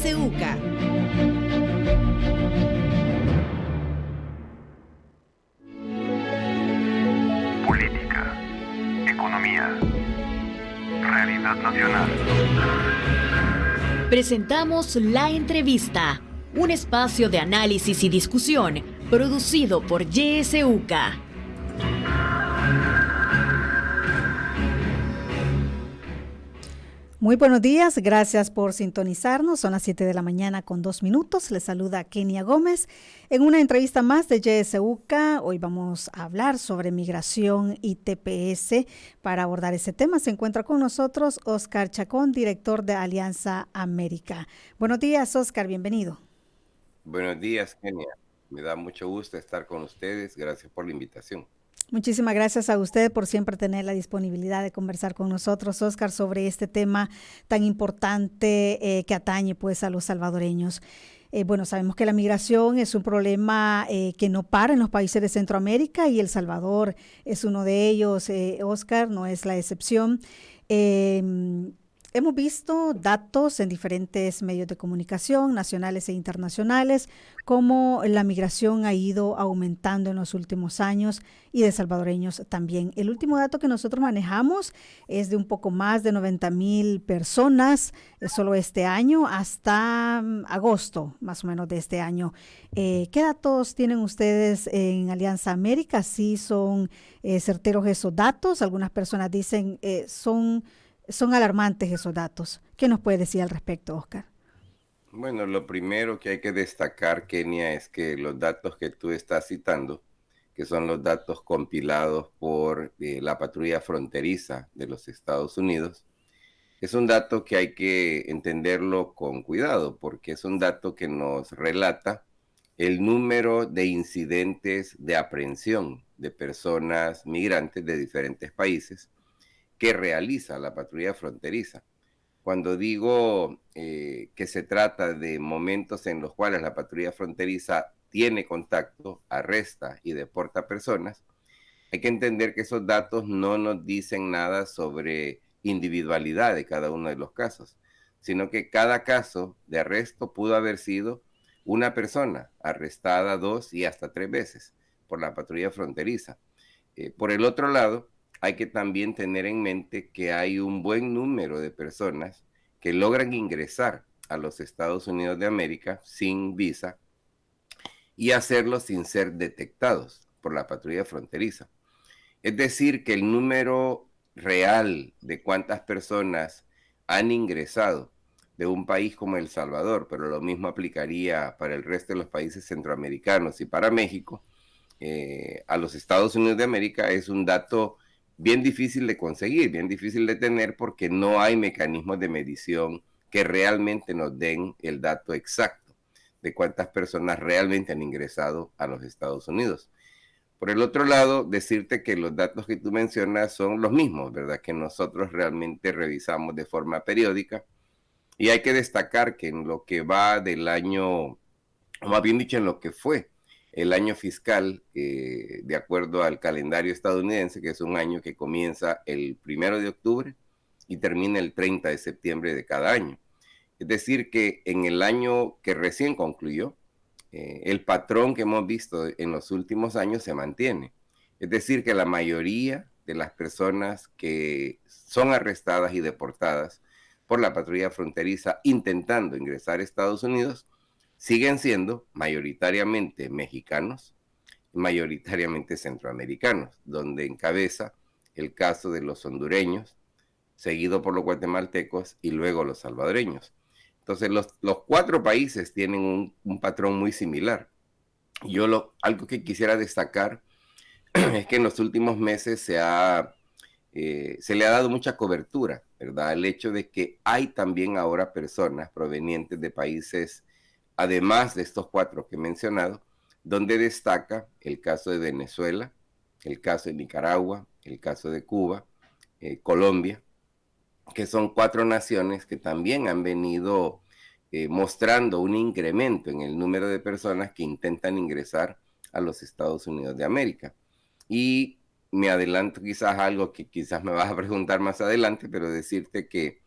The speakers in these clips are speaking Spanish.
YSUCA. Política, economía, realidad nacional. Presentamos La Entrevista, un espacio de análisis y discusión producido por YSUCA. Muy buenos días, gracias por sintonizarnos. Son las 7 de la mañana con 2 minutos. Les saluda Kenia Gómez en una entrevista más de YSUCA. Hoy vamos a hablar sobre migración y TPS. Para abordar ese tema se encuentra con nosotros Oscar Chacón, director de Alianza América. Buenos días, Oscar, bienvenido. Buenos días, Kenia. Me da mucho gusto estar con ustedes. Gracias por la invitación. Muchísimas gracias a usted por siempre tener la disponibilidad de conversar con nosotros, Oscar, sobre este tema tan importante que atañe pues a los salvadoreños. Bueno, sabemos que la migración es un problema que no para en los países de Centroamérica y El Salvador es uno de ellos. Oscar, no es la excepción. Hemos visto datos en diferentes medios de comunicación, nacionales e internacionales, cómo la migración ha ido aumentando en los últimos años y de salvadoreños también. El último dato que nosotros manejamos es de un poco más de 90,000 personas, solo este año, hasta agosto más o menos de este año. ¿Qué datos tienen ustedes en Alianza América? ¿Sí son certeros esos datos? Algunas personas dicen son alarmantes esos datos. ¿Qué nos puede decir al respecto, Oscar? Bueno, lo primero que hay que destacar, Kenia, es que los datos que tú estás citando, que son los datos compilados por la patrulla fronteriza de los Estados Unidos, es un dato que hay que entenderlo con cuidado, porque es un dato que nos relata el número de incidentes de aprehensión de personas migrantes de diferentes países que realiza la patrulla fronteriza. Cuando digo que se trata de momentos en los cuales la patrulla fronteriza tiene contacto, arresta y deporta personas, hay que entender que esos datos no nos dicen nada sobre individualidad de cada uno de los casos, sino que cada caso de arresto pudo haber sido una persona arrestada 2 y hasta 3 veces por la patrulla fronteriza. Por el otro lado, hay que también tener en mente que hay un buen número de personas que logran ingresar a los Estados Unidos de América sin visa y hacerlo sin ser detectados por la patrulla fronteriza. Es decir, que el número real de cuántas personas han ingresado de un país como El Salvador, pero lo mismo aplicaría para el resto de los países centroamericanos y para México, a los Estados Unidos de América es un dato bien difícil de conseguir, bien difícil de tener porque no hay mecanismos de medición que realmente nos den el dato exacto de cuántas personas realmente han ingresado a los Estados Unidos. Por el otro lado, decirte que los datos que tú mencionas son los mismos, ¿verdad? Que nosotros realmente revisamos de forma periódica y hay que destacar que en lo que va del año, o más bien dicho, en lo que fue el año fiscal, de acuerdo al calendario estadounidense, que es un año que comienza el 1 de octubre y termina el 30 de septiembre de cada año. Es decir, que en el año que recién concluyó, el patrón que hemos visto en los últimos años se mantiene. Es decir, que la mayoría de las personas que son arrestadas y deportadas por la patrulla fronteriza intentando ingresar a Estados Unidos siguen siendo mayoritariamente mexicanos, mayoritariamente centroamericanos, donde encabeza el caso de los hondureños, seguido por los guatemaltecos y luego los salvadoreños. Entonces, los 4 países tienen un patrón muy similar. Algo que quisiera destacar es que en los últimos meses se le ha dado mucha cobertura, ¿verdad? Al hecho de que hay también ahora personas provenientes de países, además de estos 4 que he mencionado, donde destaca el caso de Venezuela, el caso de Nicaragua, el caso de Cuba, Colombia, que son 4 naciones que también han venido mostrando un incremento en el número de personas que intentan ingresar a los Estados Unidos de América. Y me adelanto quizás a algo que quizás me vas a preguntar más adelante, pero decirte que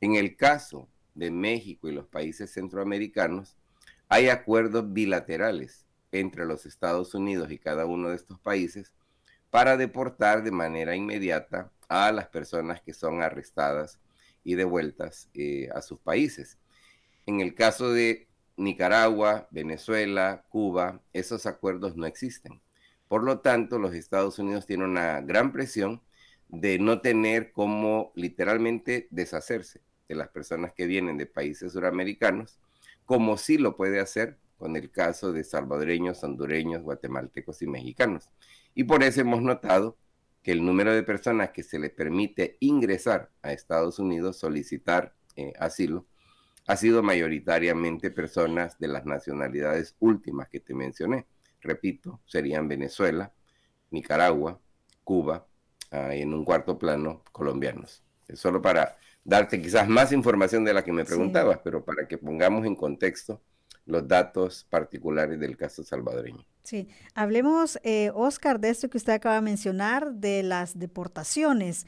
en el caso de México y los países centroamericanos, hay acuerdos bilaterales entre los Estados Unidos y cada uno de estos países para deportar de manera inmediata a las personas que son arrestadas y devueltas a sus países. En el caso de Nicaragua, Venezuela, Cuba, esos acuerdos no existen. Por lo tanto, los Estados Unidos tienen una gran presión de no tener cómo literalmente deshacerse de las personas que vienen de países suramericanos, como sí lo puede hacer con el caso de salvadoreños, hondureños, guatemaltecos y mexicanos. Y por eso hemos notado que el número de personas que se les permite ingresar a Estados Unidos, solicitar asilo, ha sido mayoritariamente personas de las nacionalidades últimas que te mencioné. Repito, serían Venezuela, Nicaragua, Cuba, y en un cuarto plano, colombianos. Es solo para darte quizás más información de la que me preguntabas, sí, pero para que pongamos en contexto los datos particulares del caso salvadoreño. Sí, hablemos, Oscar, de esto que usted acaba de mencionar, de las deportaciones.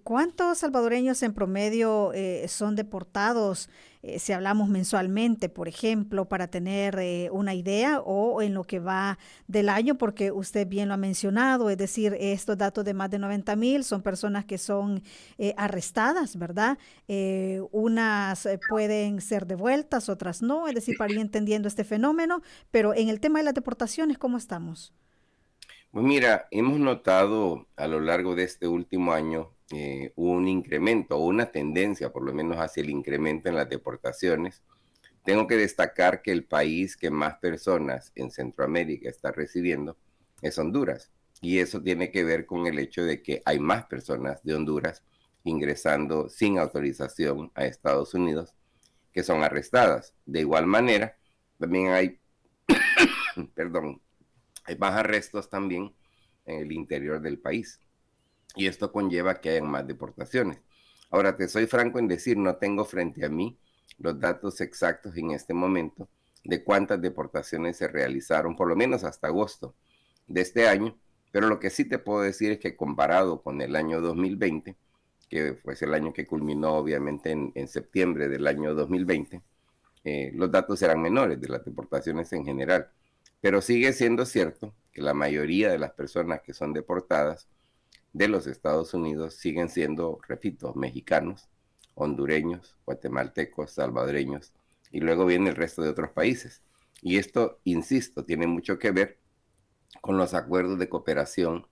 ¿Cuántos salvadoreños en promedio son deportados, si hablamos mensualmente, por ejemplo, para tener una idea, o en lo que va del año? Porque usted bien lo ha mencionado, es decir, estos datos de más de 90,000 son personas que son arrestadas, ¿verdad? Unas pueden ser devueltas, otras no, es decir, para ir entendiendo este fenómeno, pero en el tema de las deportaciones, ¿cómo estamos? Pues mira, hemos notado a lo largo de este último año un incremento o una tendencia, por lo menos hacia el incremento en las deportaciones. Tengo que destacar que el país que más personas en Centroamérica está recibiendo es Honduras. Y eso tiene que ver con el hecho de que hay más personas de Honduras ingresando sin autorización a Estados Unidos que son arrestadas. De igual manera, también hay, perdón, hay más arrestos también en el interior del país. Y esto conlleva que hayan más deportaciones. Ahora, te soy franco en decir, no tengo frente a mí los datos exactos en este momento de cuántas deportaciones se realizaron, por lo menos hasta agosto de este año. Pero lo que sí te puedo decir es que comparado con el año 2020, que fue el año que culminó obviamente en septiembre del año 2020, los datos eran menores de las deportaciones en general. Pero sigue siendo cierto que la mayoría de las personas que son deportadas de los Estados Unidos siguen siendo, repito, mexicanos, hondureños, guatemaltecos, salvadoreños, y luego viene el resto de otros países. Y esto, insisto, tiene mucho que ver con los acuerdos de cooperación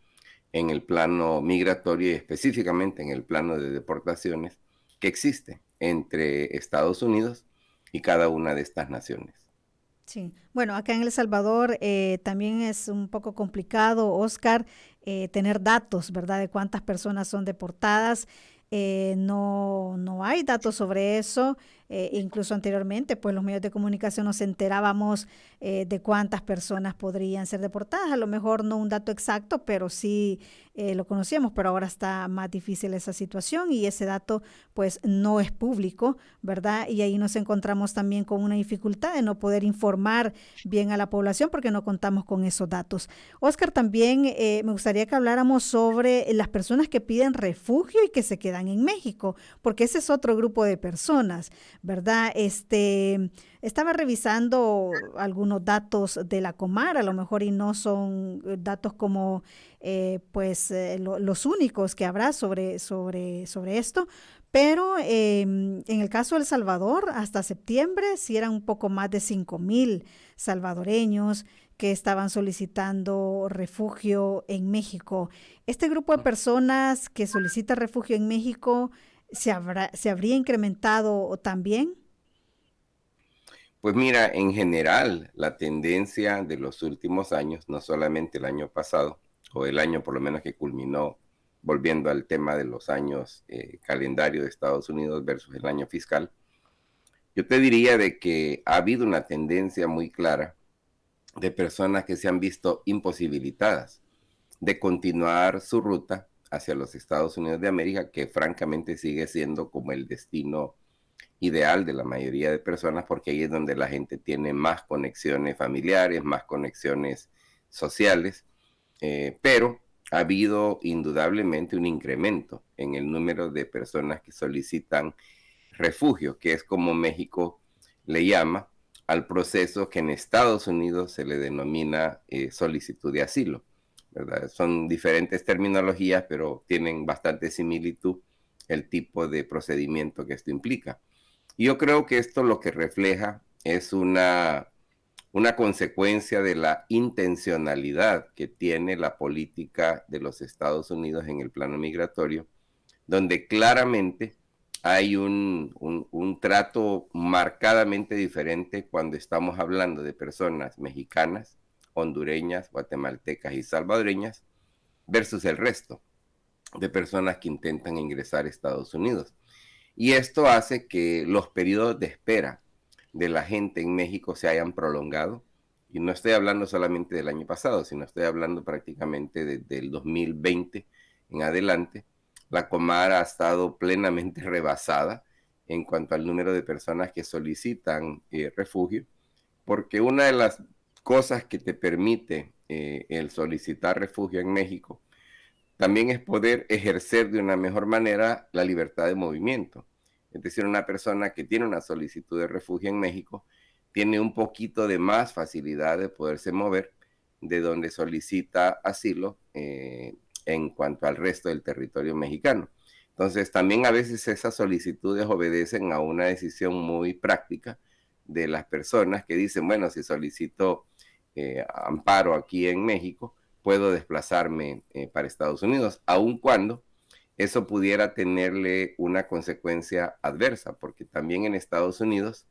en el plano migratorio y específicamente en el plano de deportaciones que existe entre Estados Unidos y cada una de estas naciones. Sí, bueno, acá en El Salvador también es un poco complicado, Oscar, tener datos, ¿verdad?, de cuántas personas son deportadas. No hay datos sobre eso. Incluso anteriormente, pues los medios de comunicación nos enterábamos de cuántas personas podrían ser deportadas. A lo mejor no un dato exacto, pero sí lo conocíamos, pero ahora está más difícil esa situación y ese dato pues no es público, ¿verdad? Y ahí nos encontramos también con una dificultad de no poder informar bien a la población porque no contamos con esos datos. Oscar, también me gustaría que habláramos sobre las personas que piden refugio y que se quedan en México, porque ese es otro grupo de personas, ¿verdad? Estaba revisando algunos datos de la Comar, a lo mejor y no son datos como los únicos que habrá sobre esto, pero en el caso de El Salvador, hasta septiembre sí eran un poco más de 5,000 salvadoreños que estaban solicitando refugio en México. Este grupo de personas que solicita refugio en México, ¿se habría incrementado también? Pues mira, en general, la tendencia de los últimos años, no solamente el año pasado, o el año por lo menos que culminó, volviendo al tema de los años calendario de Estados Unidos versus el año fiscal, yo te diría de que ha habido una tendencia muy clara de personas que se han visto imposibilitadas de continuar su ruta hacia los Estados Unidos de América, que francamente sigue siendo como el destino ideal de la mayoría de personas, porque ahí es donde la gente tiene más conexiones familiares, más conexiones sociales, pero ha habido indudablemente un incremento en el número de personas que solicitan refugio, que es como México le llama al proceso que en Estados Unidos se le denomina solicitud de asilo, ¿verdad? Son diferentes terminologías, pero tienen bastante similitud el tipo de procedimiento que esto implica. Y yo creo que esto lo que refleja es una consecuencia de la intencionalidad que tiene la política de los Estados Unidos en el plano migratorio, donde claramente hay un trato marcadamente diferente cuando estamos hablando de personas mexicanas, hondureñas, guatemaltecas y salvadoreñas versus el resto de personas que intentan ingresar a Estados Unidos. Y esto hace que los periodos de espera de la gente en México se hayan prolongado. Y no estoy hablando solamente del año pasado, sino estoy hablando prácticamente desde el 2020 en adelante. La Comar ha estado plenamente rebasada en cuanto al número de personas que solicitan refugio, porque una de las cosas que te permite el solicitar refugio en México también es poder ejercer de una mejor manera la libertad de movimiento. Es decir, una persona que tiene una solicitud de refugio en México tiene un poquito de más facilidad de poderse mover de donde solicita asilo en cuanto al resto del territorio mexicano. Entonces, también a veces esas solicitudes obedecen a una decisión muy práctica de las personas que dicen, bueno, si solicito amparo aquí en México, puedo desplazarme para Estados Unidos, aun cuando eso pudiera tenerle una consecuencia adversa, porque también en Estados Unidos,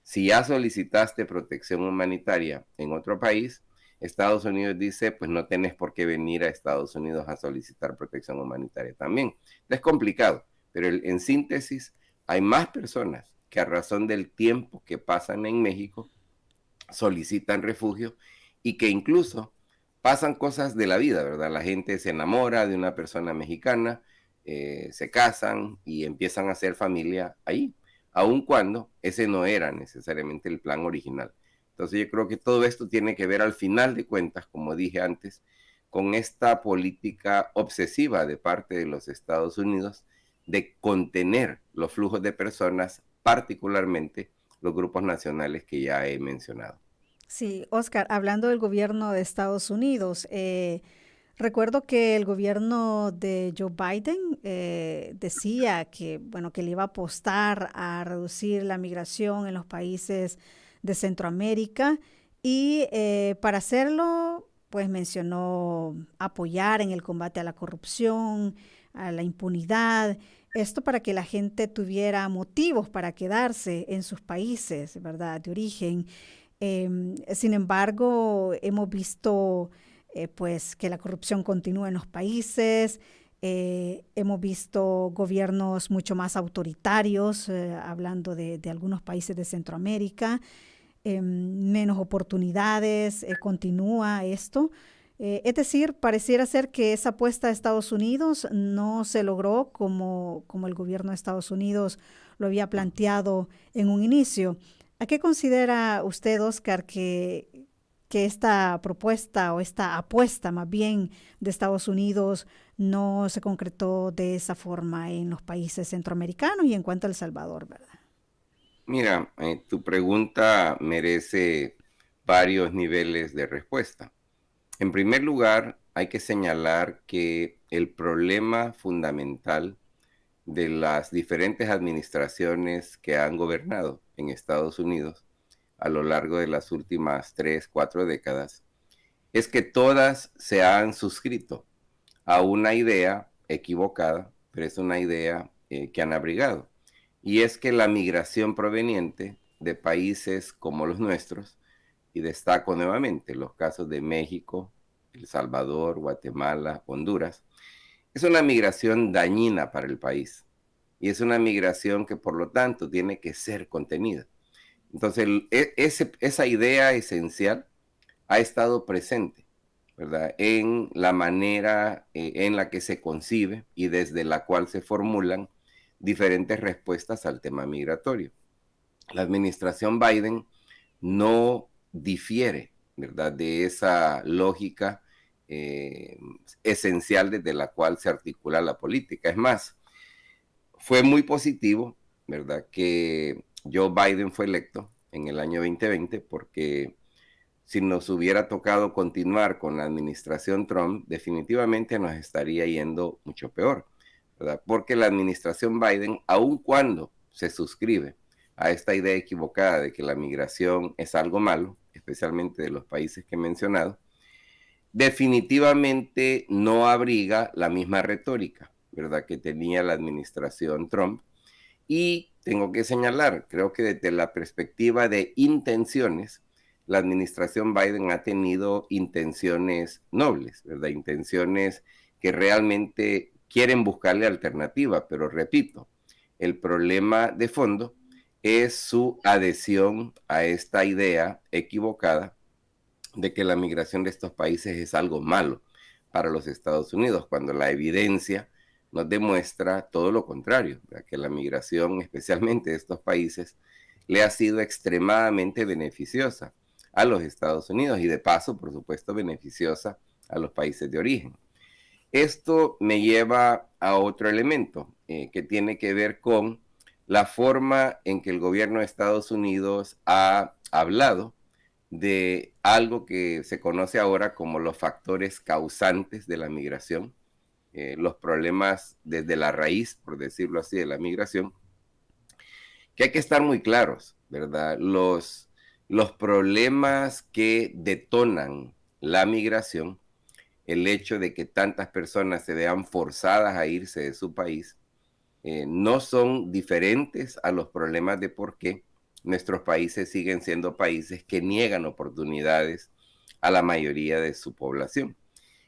si ya solicitaste protección humanitaria en otro país, Estados Unidos dice, pues no tenés por qué venir a Estados Unidos a solicitar protección humanitaria también. Es complicado, pero en síntesis, hay más personas que a razón del tiempo que pasan en México solicitan refugio y que incluso pasan cosas de la vida, ¿verdad? La gente se enamora de una persona mexicana, se casan y empiezan a hacer familia ahí, aun cuando ese no era necesariamente el plan original. Entonces yo creo que todo esto tiene que ver al final de cuentas, como dije antes, con esta política obsesiva de parte de los Estados Unidos de contener los flujos de personas, particularmente los grupos nacionales que ya he mencionado. Sí, Oscar, hablando del gobierno de Estados Unidos, recuerdo que el gobierno de Joe Biden decía que, bueno, que le iba a apostar a reducir la migración en los países de Centroamérica y para hacerlo, pues mencionó apoyar en el combate a la corrupción, a la impunidad, esto para que la gente tuviera motivos para quedarse en sus países, ¿verdad?, de origen. Sin embargo, hemos visto pues que la corrupción continúa en los países, hemos visto gobiernos mucho más autoritarios, hablando de algunos países de Centroamérica, menos oportunidades, continúa esto. Es decir, pareciera ser que esa apuesta de Estados Unidos no se logró como el gobierno de Estados Unidos lo había planteado en un inicio. ¿A qué considera usted, Oscar, que esta propuesta o esta apuesta más bien de Estados Unidos no se concretó de esa forma en los países centroamericanos y en cuanto a El Salvador, ¿verdad? Mira, tu pregunta merece varios niveles de respuesta. En primer lugar, hay que señalar que el problema fundamental de las diferentes administraciones que han gobernado en Estados Unidos a lo largo de las últimas 3, 4 décadas, es que todas se han suscrito a una idea equivocada, pero es una idea que han abrigado. Y es que la migración proveniente de países como los nuestros, y destaco nuevamente los casos de México, El Salvador, Guatemala, Honduras, es una migración dañina para el país. Y es una migración que por lo tanto tiene que ser contenida. Entonces, esa idea esencial ha estado presente, ¿verdad?, en la manera en la que se concibe y desde la cual se formulan diferentes respuestas al tema migratorio. La administración Biden no difiere, ¿verdad?, de esa lógica esencial desde la cual se articula la política. Es más, fue muy positivo ¿verdad?, que Joe Biden fue electo en el año 2020, porque si nos hubiera tocado continuar con la administración Trump, definitivamente nos estaría yendo mucho peor, ¿verdad? Porque la administración Biden, aun cuando se suscribe a esta idea equivocada de que la migración es algo malo, especialmente de los países que he mencionado, definitivamente no abriga la misma retórica, ¿verdad?, que tenía la administración Trump. Y tengo que señalar, creo que desde la perspectiva de intenciones, la administración Biden ha tenido intenciones nobles, ¿verdad? Intenciones que realmente quieren buscarle alternativa, pero repito, el problema de fondo es su adhesión a esta idea equivocada de que la migración de estos países es algo malo para los Estados Unidos, cuando la evidencia nos demuestra todo lo contrario, ¿verdad?, que la migración, especialmente de estos países, le ha sido extremadamente beneficiosa a los Estados Unidos y de paso, por supuesto, beneficiosa a los países de origen. Esto me lleva a otro elemento que tiene que ver con la forma en que el gobierno de Estados Unidos ha hablado de algo que se conoce ahora como los factores causantes de la migración, los problemas desde la raíz, por decirlo así, de la migración, que hay que estar muy claros, ¿verdad? Los problemas que detonan la migración, el hecho de que tantas personas se vean forzadas a irse de su país, no son diferentes a los problemas de por qué nuestros países siguen siendo países que niegan oportunidades a la mayoría de su población.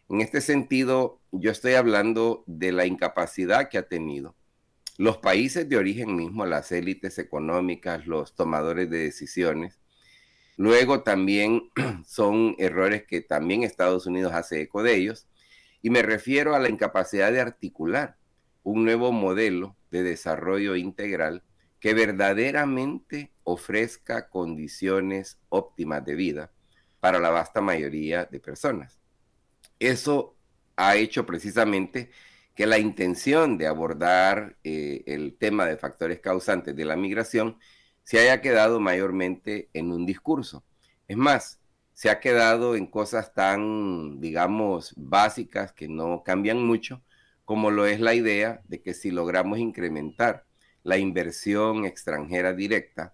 En este sentido, yo estoy hablando de la incapacidad que ha tenido los países de origen mismo, las élites económicas, los tomadores de decisiones. Luego también son errores que también Estados Unidos hace eco de ellos, y me refiero a la incapacidad de articular un nuevo modelo de desarrollo integral que verdaderamente ofrezca condiciones óptimas de vida para la vasta mayoría de personas. Eso ha hecho precisamente que la intención de abordar el tema de factores causantes de la migración se haya quedado mayormente en un discurso. Es más, se ha quedado en cosas tan, digamos, básicas que no cambian mucho, como lo es la idea de que si logramos incrementar la inversión extranjera directa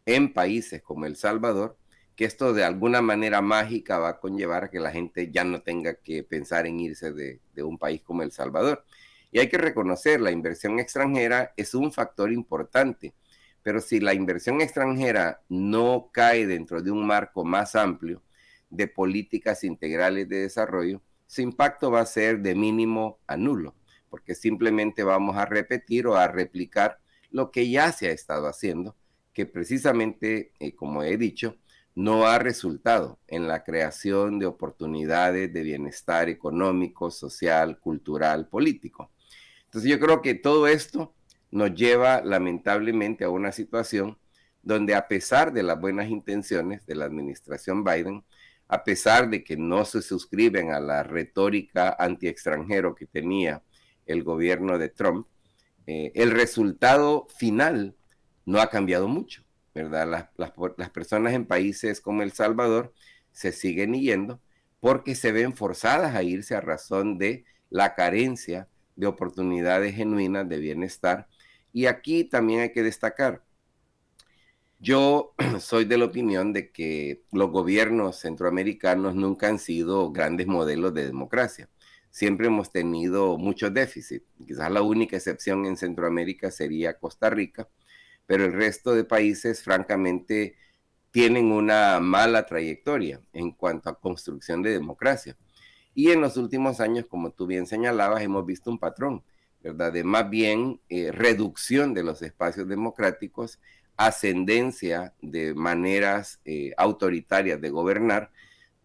en países como El Salvador, que esto de alguna manera mágica va a conllevar a que la gente ya no tenga que pensar en irse de un país como El Salvador. Y hay que reconocer, la inversión extranjera es un factor importante, pero si la inversión extranjera no cae dentro de un marco más amplio de políticas integrales de desarrollo, su impacto va a ser de mínimo a nulo, porque simplemente vamos a repetir o a replicar lo que ya se ha estado haciendo, que precisamente, como he dicho, no ha resultado en la creación de oportunidades de bienestar económico, social, cultural, político. Entonces yo creo que todo esto nos lleva lamentablemente a una situación donde, a pesar de las buenas intenciones de la administración Biden, a pesar de que no se suscriben a la retórica anti-extranjero que tenía el gobierno de Trump, el resultado final no ha cambiado mucho, ¿verdad? Las personas en países como El Salvador se siguen yendo porque se ven forzadas a irse a razón de la carencia de oportunidades genuinas de bienestar. Y aquí también hay que destacar, yo soy de la opinión de que los gobiernos centroamericanos nunca han sido grandes modelos de democracia. Siempre hemos tenido muchos déficits. Quizás la única excepción en Centroamérica sería Costa Rica, pero el resto de países, francamente, tienen una mala trayectoria en cuanto a construcción de democracia. Y en los últimos años, como tú bien señalabas, hemos visto un patrón, ¿verdad?, de más bien reducción de los espacios democráticos, ascendencia de maneras autoritarias de gobernar,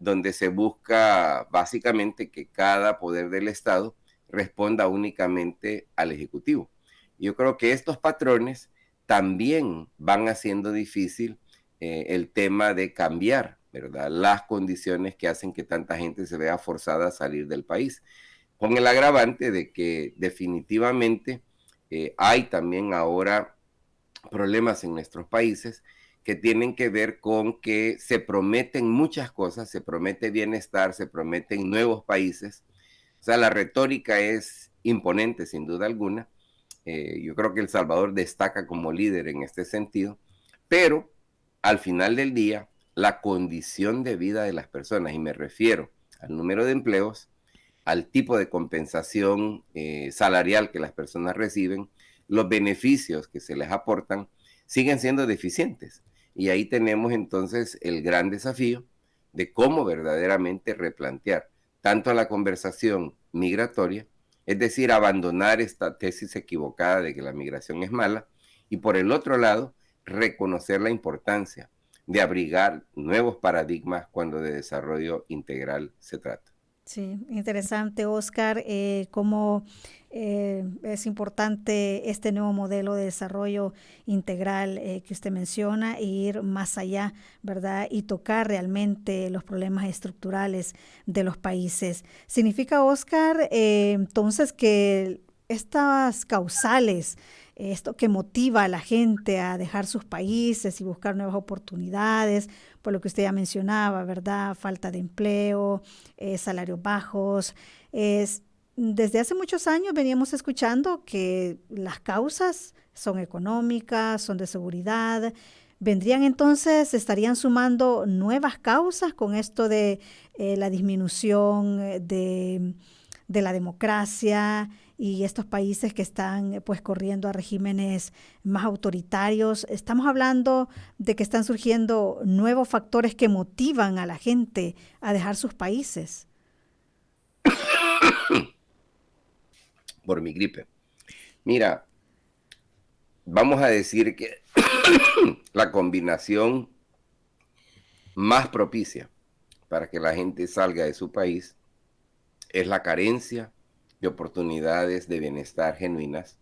donde se busca básicamente que cada poder del Estado responda únicamente al Ejecutivo. Yo creo que estos patrones también van haciendo difícil el tema de cambiar, ¿verdad?, las condiciones que hacen que tanta gente se vea forzada a salir del país, con el agravante de que definitivamente hay también ahora problemas en nuestros países que tienen que ver con que se prometen muchas cosas, se promete bienestar, se prometen nuevos países. O sea, la retórica es imponente, sin duda alguna. Yo creo que El Salvador destaca como líder en este sentido, pero al final del día, la condición de vida de las personas, y me refiero al número de empleos, al tipo de compensación salarial que las personas reciben, los beneficios que se les aportan, siguen siendo deficientes. Y ahí tenemos entonces el gran desafío de cómo verdaderamente replantear tanto la conversación migratoria, es decir, abandonar esta tesis equivocada de que la migración es mala, y por el otro lado, reconocer la importancia de abrigar nuevos paradigmas cuando de desarrollo integral se trata. Sí, interesante, Oscar, cómo es importante este nuevo modelo de desarrollo integral que usted menciona e ir más allá, ¿verdad? Y tocar realmente los problemas estructurales de los países. ¿Significa, Oscar, entonces que estas causales, esto que motiva a la gente a dejar sus países y buscar nuevas oportunidades, por lo que usted ya mencionaba, ¿verdad? Falta de empleo, salarios bajos. Desde hace muchos años veníamos escuchando que las causas son económicas, son de seguridad. ¿Vendrían entonces, estarían sumando nuevas causas con esto de la disminución de la democracia y estos países que están pues corriendo a regímenes más autoritarios? Estamos hablando de que están surgiendo nuevos factores que motivan a la gente a dejar sus países. Por mi gripe. Mira, vamos a decir que la combinación más propicia para que la gente salga de su país es la carencia de oportunidades de bienestar genuinas,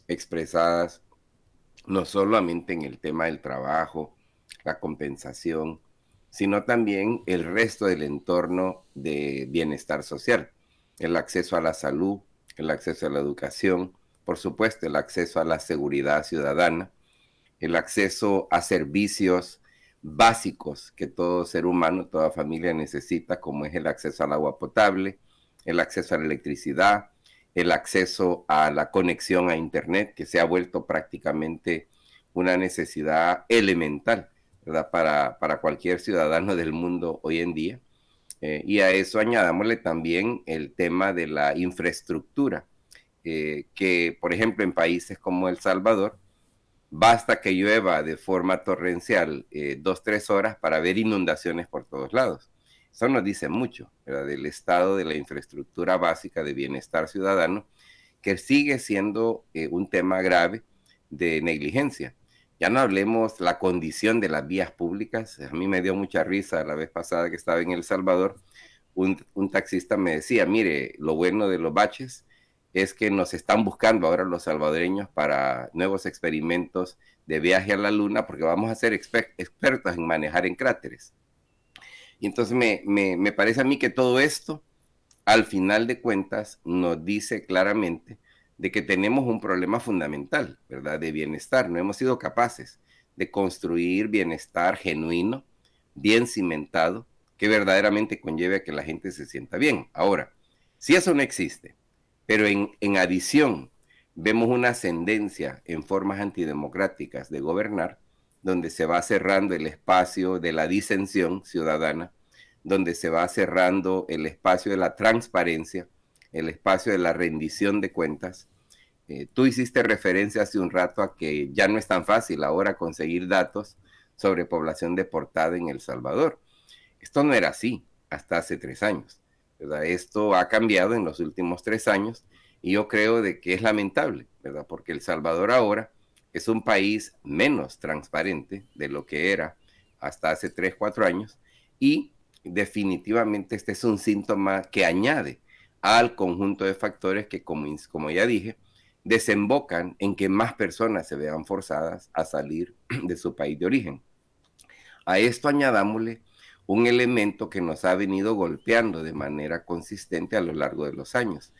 expresadas no solamente en el tema del trabajo, la compensación, sino también el resto del entorno de bienestar social, el acceso a la salud, el acceso a la educación, por supuesto el acceso a la seguridad ciudadana, el acceso a servicios básicos que todo ser humano, toda familia necesita, como es el acceso al agua potable, el acceso a la electricidad, el acceso a la conexión a Internet, que se ha vuelto prácticamente una necesidad elemental, ¿verdad? Para cualquier ciudadano del mundo hoy en día. Y a eso añadámosle también el tema de la infraestructura, que por ejemplo en países como El Salvador, basta que llueva de forma torrencial 2-3 horas para ver inundaciones por todos lados. Eso nos dice mucho, ¿verdad? Del estado de la infraestructura básica de bienestar ciudadano, que sigue siendo un tema grave de negligencia. Ya no hablemos la condición de las vías públicas. A mí me dio mucha risa la vez pasada que estaba en El Salvador. Un taxista me decía, mire, lo bueno de los baches es que nos están buscando ahora los salvadoreños para nuevos experimentos de viaje a la luna, porque vamos a ser expertos en manejar en cráteres. Y entonces me parece a mí que todo esto, al final de cuentas, nos dice claramente de que tenemos un problema fundamental, ¿verdad? De bienestar. No hemos sido capaces de construir bienestar genuino, bien cimentado, que verdaderamente conlleve a que la gente se sienta bien. Ahora, si eso no existe, pero en adición vemos una ascendencia en formas antidemocráticas de gobernar, donde se va cerrando el espacio de la disensión ciudadana, donde se va cerrando el espacio de la transparencia, el espacio de la rendición de cuentas. Tú hiciste referencia hace un rato a que ya no es tan fácil ahora conseguir datos sobre población deportada en El Salvador. Esto no era así hasta hace 3 años, ¿verdad? Esto ha cambiado en los últimos 3 años y yo creo de que es lamentable, ¿verdad? Porque El Salvador ahora es un país menos transparente de lo que era hasta hace 3-4 años y definitivamente este es un síntoma que añade al conjunto de factores que, como ya dije, desembocan en que más personas se vean forzadas a salir de su país de origen. A esto añadámosle un elemento que nos ha venido golpeando de manera consistente a lo largo de los años,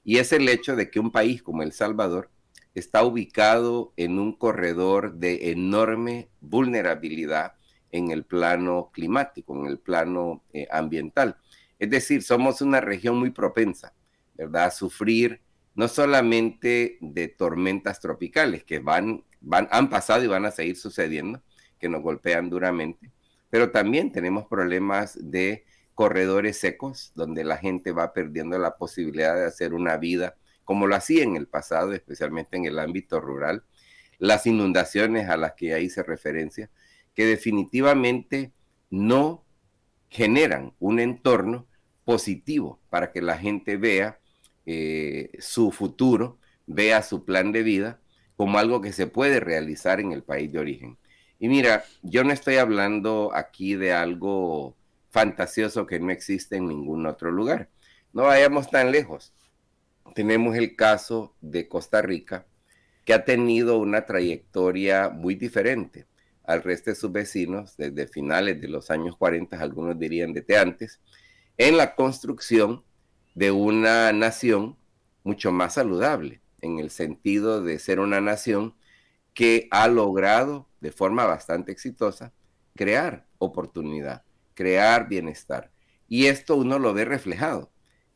y es el hecho de que un país como El Salvador está ubicado en un corredor de enorme vulnerabilidad en el plano climático, en el plano ambiental. Es decir, somos una región muy propensa, ¿verdad?, a sufrir no solamente de tormentas tropicales que han pasado y van a seguir sucediendo, que nos golpean duramente, pero también tenemos problemas de corredores secos, donde la gente va perdiendo la posibilidad de hacer una vida como lo hacía en el pasado, especialmente en el ámbito rural. Las inundaciones a las que ahí se referencia, que definitivamente no generan un entorno positivo para que la gente vea su futuro, vea su plan de vida como algo que se puede realizar en el país de origen. Y mira, yo no estoy hablando aquí de algo fantasioso que no existe en ningún otro lugar. No vayamos tan lejos. Tenemos el caso de Costa Rica, que ha tenido una trayectoria muy diferente al resto de sus vecinos desde finales de los años 40, algunos dirían desde antes, en la construcción de una nación mucho más saludable, en el sentido de ser una nación que ha logrado de forma bastante exitosa crear oportunidad, crear bienestar. Y esto uno lo ve reflejado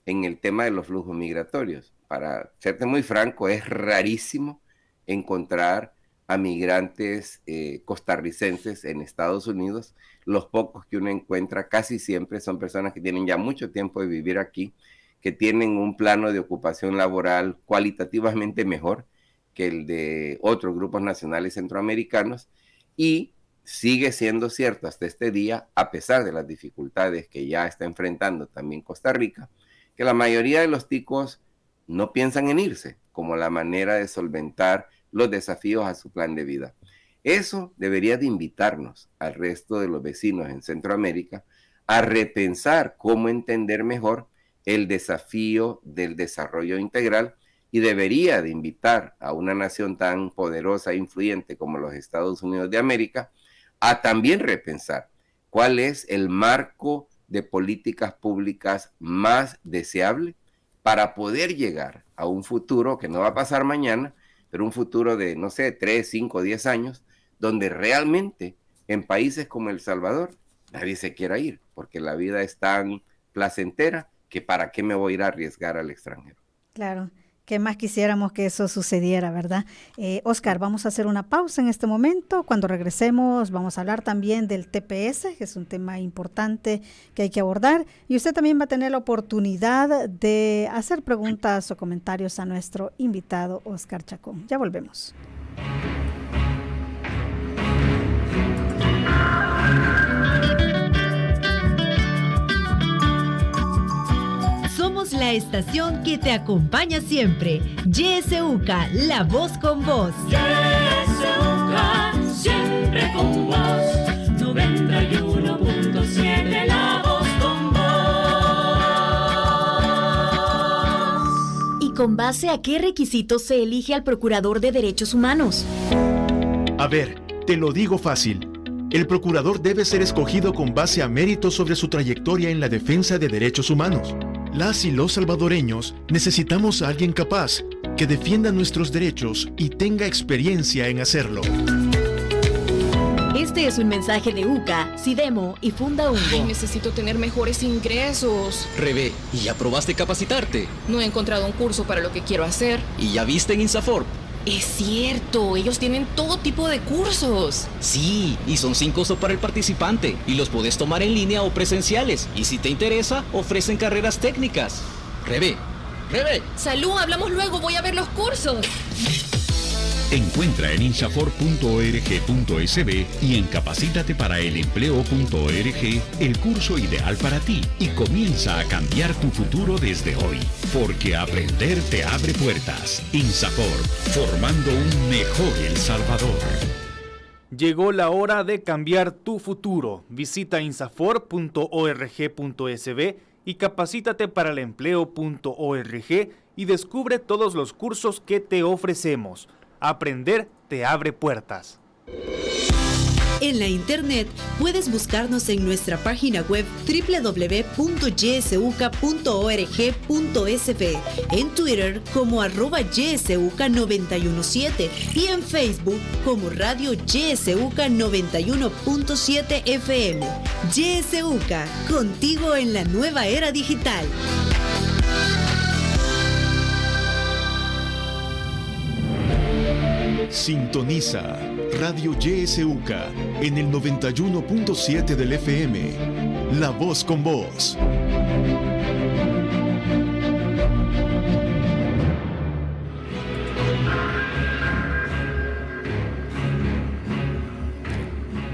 en el tema de los flujos migratorios. Para serte muy franco, es rarísimo encontrar a migrantes costarricenses en Estados Unidos. Los pocos que uno encuentra casi siempre son personas que tienen ya mucho tiempo de vivir aquí, que tienen un plano de ocupación laboral cualitativamente mejor que el de otros grupos nacionales centroamericanos, y sigue siendo cierto hasta este día, a pesar de las dificultades que ya está enfrentando también Costa Rica, que la mayoría de los ticos no piensan en irse como la manera de solventar los desafíos a su plan de vida. Eso debería de invitarnos al resto de los vecinos en Centroamérica a repensar cómo entender mejor el desafío del desarrollo integral, y debería de invitar a una nación tan poderosa e influyente como los Estados Unidos de América a también repensar cuál es el marco de políticas públicas más deseable para poder llegar a un futuro que no va a pasar mañana, pero un futuro de, no sé, 3, 5, 10 años, donde realmente en países como El Salvador nadie se quiera ir, porque la vida es tan placentera que para qué me voy a ir a arriesgar al extranjero. Claro. ¿Qué más quisiéramos que eso sucediera, verdad? Oscar, vamos a hacer una pausa en este momento. Cuando regresemos vamos a hablar también del TPS, que es un tema importante que hay que abordar. Y usted también va a tener la oportunidad de hacer preguntas o comentarios a nuestro invitado, Oscar Chacón. Ya volvemos. Somos la estación que te acompaña siempre. YSUCA, la voz con vos. YSUCA, siempre con vos. 91.7, la voz con vos. ¿Y con base a qué requisitos se elige al Procurador de Derechos Humanos? A ver, te lo digo fácil. El procurador debe ser escogido con base a méritos sobre su trayectoria en la defensa de derechos humanos. Las y los salvadoreños necesitamos a alguien capaz, que defienda nuestros derechos y tenga experiencia en hacerlo. Este es un mensaje de UCA, SIDEMO y Funda Ungo. Ay, necesito tener mejores ingresos. Rebe, ¿y ya probaste capacitarte? No he encontrado un curso para lo que quiero hacer. ¿Y ya viste en INSAFORP? Es cierto, ellos tienen todo tipo de cursos. Sí, y son sin costo para el participante, y los podés tomar en línea o presenciales. Y si te interesa, ofrecen carreras técnicas. Rebe. Salud, hablamos luego, voy a ver los cursos. Encuentra en insafor.org.sb y en capacítateparaelempleo.org el curso ideal para ti y comienza a cambiar tu futuro desde hoy, porque aprender te abre puertas. Insafor, formando un mejor El Salvador. Llegó la hora de cambiar tu futuro. Visita insafor.org.sb y capacítateparaelempleo.org y descubre todos los cursos que te ofrecemos. Aprender te abre puertas. En la internet puedes buscarnos en nuestra página web www.ysuca.org.sb, en Twitter como @ysuca917 y en Facebook como Radio YSUCA 91.7 FM. YSUCA, contigo en la nueva era digital. Sintoniza Radio YSUCA en el 91.7 del FM. La voz con vos.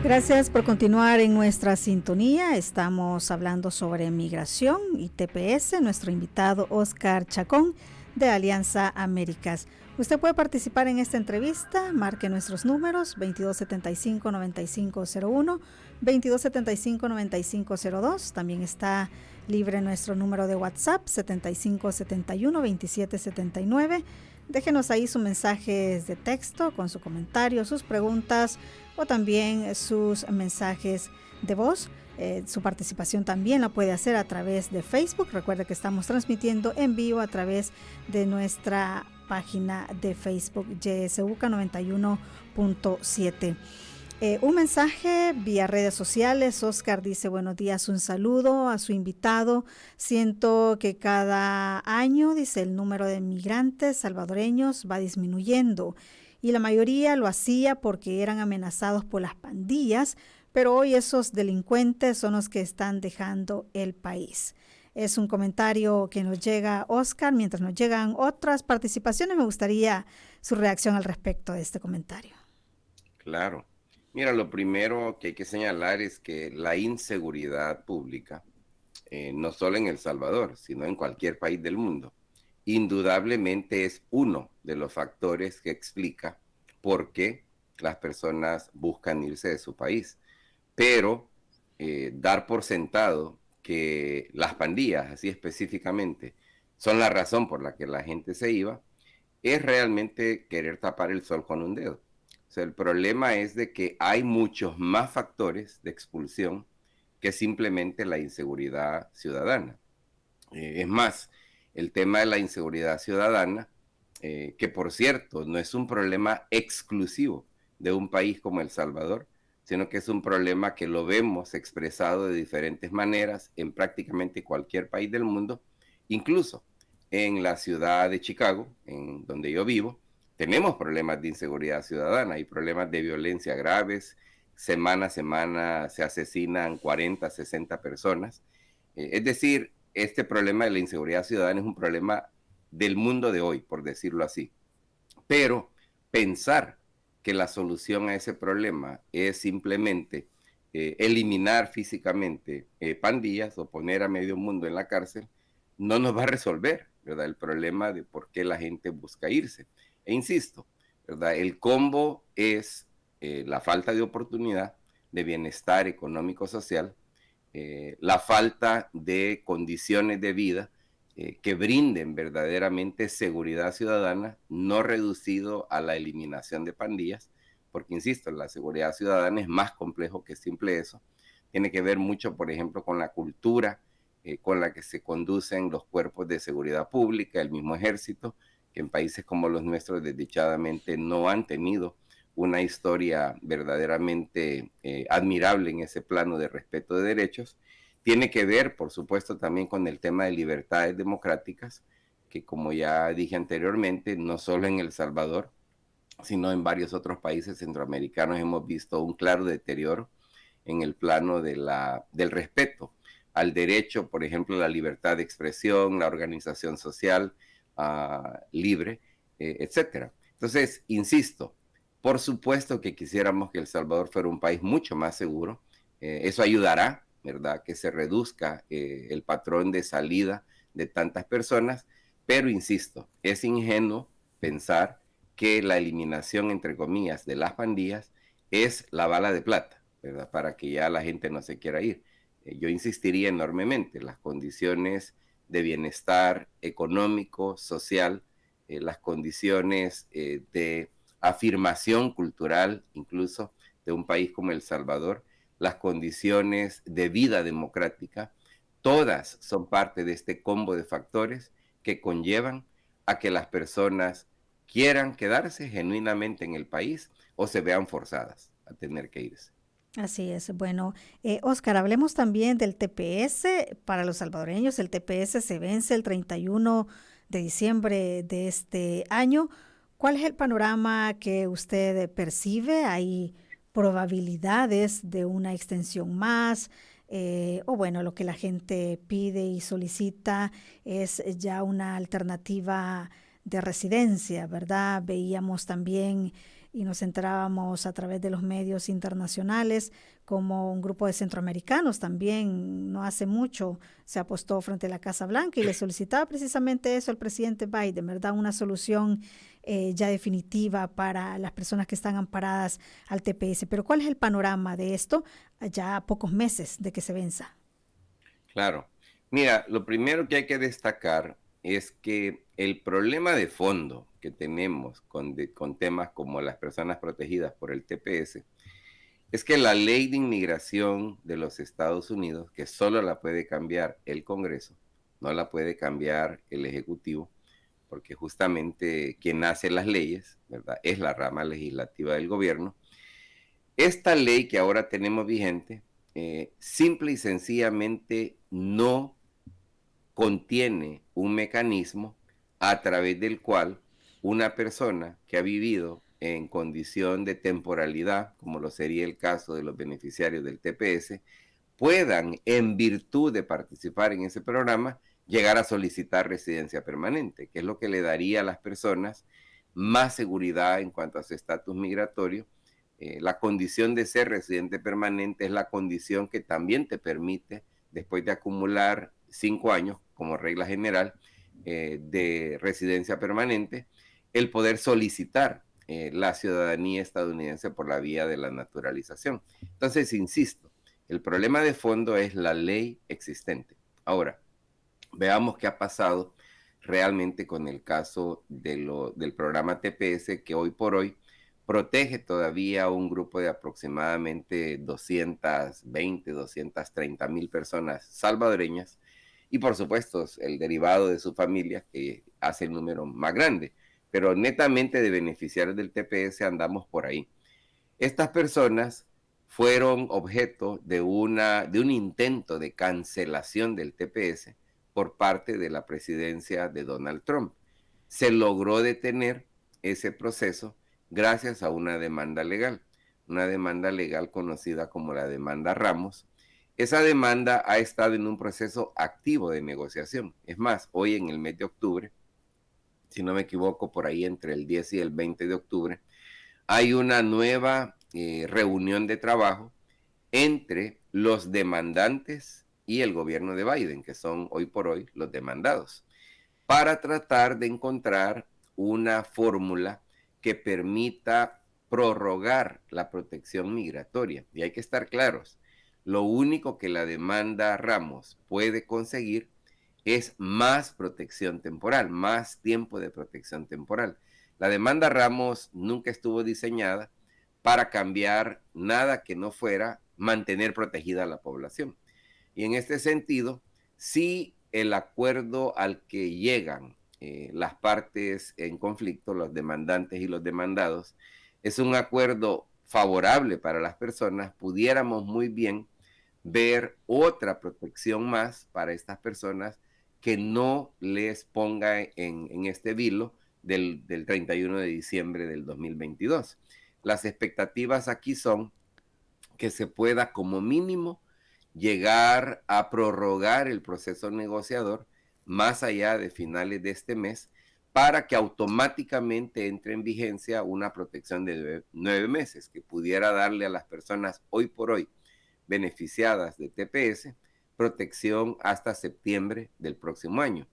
Gracias por continuar en nuestra sintonía. Estamos hablando sobre migración y TPS. Nuestro invitado Oscar Chacón de Alianza Américas. Usted puede participar en esta entrevista. Marque nuestros números 2275-9501, 2275-9502. También está libre nuestro número de WhatsApp 7571-2779. Déjenos ahí sus mensajes de texto con su comentario, sus preguntas o también sus mensajes de voz. Su participación también la puede hacer a través de Facebook. Recuerde que estamos transmitiendo en vivo a través de nuestra página de Facebook YSUCA 91.7. Un mensaje vía redes sociales. Oscar dice: buenos días, un saludo a su invitado. Siento que cada año, dice, el número de migrantes salvadoreños va disminuyendo y la mayoría lo hacía porque eran amenazados por las pandillas, pero hoy esos delincuentes son los que están dejando el país. Es un comentario que nos llega, Oscar. Mientras nos llegan otras participaciones, me gustaría su reacción al respecto de este comentario. Claro. Mira, lo primero que hay que señalar es que la inseguridad pública, no solo en El Salvador, sino en cualquier país del mundo, indudablemente es uno de los factores que explica por qué las personas buscan irse de su país. Pero dar por sentado que las pandillas, así específicamente, son la razón por la que la gente se iba, es realmente querer tapar el sol con un dedo. O sea, el problema es de que hay muchos más factores de expulsión que simplemente la inseguridad ciudadana. Es más, el tema de la inseguridad ciudadana, que por cierto no es un problema exclusivo de un país como El Salvador, sino que es un problema que lo vemos expresado de diferentes maneras en prácticamente cualquier país del mundo, incluso en la ciudad de Chicago, en donde yo vivo. Tenemos problemas de inseguridad ciudadana, hay problemas de violencia graves, semana a semana se asesinan 40, 60 personas. Es decir, este problema de la inseguridad ciudadana es un problema del mundo de hoy, por decirlo así. Pero pensar que la solución a ese problema es simplemente eliminar físicamente pandillas o poner a medio mundo en la cárcel, no nos va a resolver, ¿verdad?, el problema de por qué la gente busca irse. E insisto, ¿verdad?, el combo es la falta de oportunidad, de bienestar económico-social, la falta de condiciones de vida que brinden verdaderamente seguridad ciudadana, no reducido a la eliminación de pandillas, porque insisto, la seguridad ciudadana es más complejo que simple eso. Tiene que ver mucho, por ejemplo, con la cultura con la que se conducen los cuerpos de seguridad pública, el mismo ejército, que en países como los nuestros desdichadamente no han tenido una historia verdaderamente admirable en ese plano de respeto de derechos. Tiene que ver, por supuesto, también con el tema de libertades democráticas, que como ya dije anteriormente, no solo en El Salvador, sino en varios otros países centroamericanos hemos visto un claro deterioro en el plano del respeto al derecho, por ejemplo, la libertad de expresión, la organización social libre, etcétera. Entonces, insisto, por supuesto que quisiéramos que El Salvador fuera un país mucho más seguro. Eso ayudará, ¿verdad?, que se reduzca el patrón de salida de tantas personas, pero insisto, es ingenuo pensar que la eliminación, entre comillas, de las pandillas es la bala de plata, ¿verdad?, para que ya la gente no se quiera ir. Yo insistiría enormemente, las condiciones de bienestar económico, social, las condiciones de afirmación cultural, incluso de un país como El Salvador, las condiciones de vida democrática, todas son parte de este combo de factores que conllevan a que las personas quieran quedarse genuinamente en el país o se vean forzadas a tener que irse. Así es. Bueno, Oscar, hablemos también del TPS. Para los salvadoreños, el TPS se vence el 31 de diciembre de este año. ¿Cuál es el panorama que usted percibe? ¿Hay probabilidades de una extensión más? O bueno, lo que la gente pide y solicita es ya una alternativa de residencia, ¿verdad? Veíamos también y nos enterábamos a través de los medios internacionales como un grupo de centroamericanos también no hace mucho se apostó frente a la Casa Blanca y le solicitaba precisamente eso al presidente Biden, ¿verdad? Una solución ya definitiva para las personas que están amparadas al TPS. Pero ¿cuál es el panorama de esto ya a pocos meses de que se venza? Claro. Mira, lo primero que hay que destacar es que el problema de fondo que tenemos con temas como las personas protegidas por el TPS es que la ley de inmigración de los Estados Unidos, que solo la puede cambiar el Congreso, no la puede cambiar el Ejecutivo, porque justamente quien hace las leyes, ¿verdad?, es la rama legislativa del gobierno. Esta ley que ahora tenemos vigente, simple y sencillamente no contiene un mecanismo a través del cual una persona que ha vivido en condición de temporalidad, como lo sería el caso de los beneficiarios del TPS, puedan, en virtud de participar en ese programa, llegar a solicitar residencia permanente, que es lo que le daría a las personas más seguridad en cuanto a su estatus migratorio. La condición de ser residente permanente es la condición que también te permite, después de acumular 5 años como regla general de residencia permanente, el poder solicitar la ciudadanía estadounidense por la vía de la naturalización. Entonces, insisto, el problema de fondo es la ley existente. Ahora, veamos qué ha pasado realmente con el caso del programa TPS, que hoy por hoy protege todavía a un grupo de aproximadamente 220, 230 mil personas salvadoreñas y por supuesto el derivado de su familia que hace el número más grande, pero netamente de beneficiarios del TPS andamos por ahí. Estas personas fueron objeto de un intento de cancelación del TPS por parte de la presidencia de Donald Trump. Se logró detener ese proceso gracias a una demanda legal conocida como la demanda Ramos. Esa demanda ha estado en un proceso activo de negociación. Es más, hoy en el mes de octubre, si no me equivoco, por ahí entre el 10 y el 20 de octubre, hay una nueva reunión de trabajo entre los demandantes y el gobierno de Biden, que son hoy por hoy los demandados, para tratar de encontrar una fórmula que permita prorrogar la protección migratoria. Y hay que estar claros, lo único que la demanda Ramos puede conseguir es más protección temporal, más tiempo de protección temporal. La demanda Ramos nunca estuvo diseñada para cambiar nada que no fuera mantener protegida a la población. Y en este sentido, si el acuerdo al que llegan las partes en conflicto, los demandantes y los demandados, es un acuerdo favorable para las personas, pudiéramos muy bien ver otra protección más para estas personas que no les ponga en este vilo del 31 de diciembre del 2022. Las expectativas aquí son que se pueda como mínimo llegar a prorrogar el proceso negociador más allá de finales de este mes para que automáticamente entre en vigencia una protección de 9 meses que pudiera darle a las personas hoy por hoy beneficiadas de TPS protección hasta septiembre del próximo año.